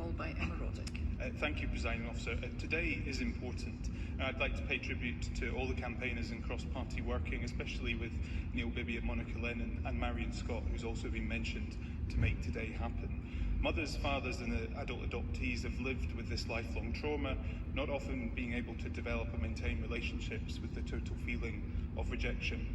followed by Emma Roddick. Thank you, Presiding Officer. Today is important, and I'd like to pay tribute to all the campaigners in cross-party working, especially with Neil Bibby and Monica Lennon and Marion Scott, who's also been mentioned, to make today happen. Mothers, fathers and adult adoptees have lived with this lifelong trauma, not often being able to develop and maintain relationships with the total feeling of rejection.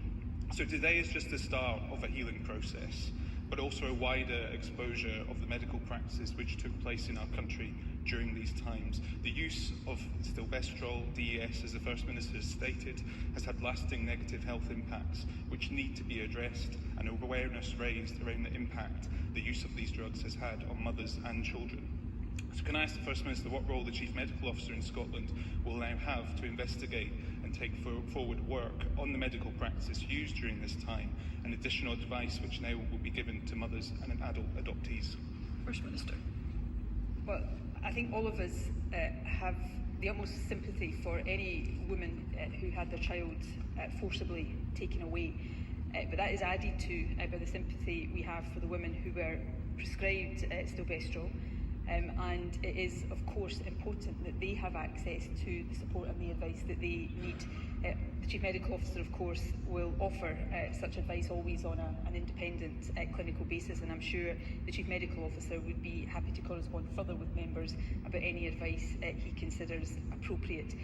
So today is just the start of a healing process, but also a wider exposure of the medical practices which took place in our country during these times. The use of stilbestrol, DES, as the First Minister has stated, has had lasting negative health impacts which need to be addressed, and awareness raised around the impact the use of these drugs has had on mothers and children. So can I ask the First Minister what role the Chief Medical Officer in Scotland will now have to investigate and take forward work on the medical practices used during this time, and additional advice which now will be given to mothers and adult adoptees? First Minister. Well, I think all of us have the utmost sympathy for any woman who had their child forcibly taken away. But that is added to by the sympathy we have for the women who were prescribed stilbestrol. And it is, of course, important that they have access to the support and the advice that they need. The Chief Medical Officer, of course, will offer such advice always on an independent clinical basis, and I'm sure the Chief Medical Officer would be happy to correspond further with members about any advice he considers appropriate.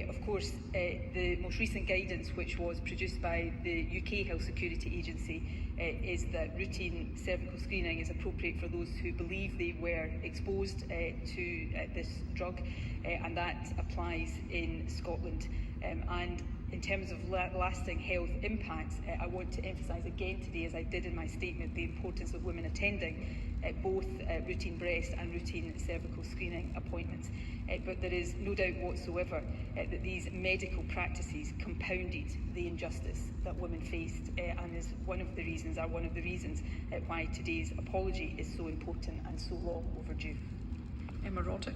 Of course, the most recent guidance, which was produced by the UK Health Security Agency, is that routine cervical screening is appropriate for those who believe they were exposed to this drug, and that applies in Scotland. And in terms of lasting health impacts, I want to emphasise again today, as I did in my statement, the importance of women attending both routine breast and routine cervical screening appointments. But there is no doubt whatsoever that these medical practices compounded the injustice that women faced, and is one of the reasons why today's apology is so important and so long overdue. Emma Roddick.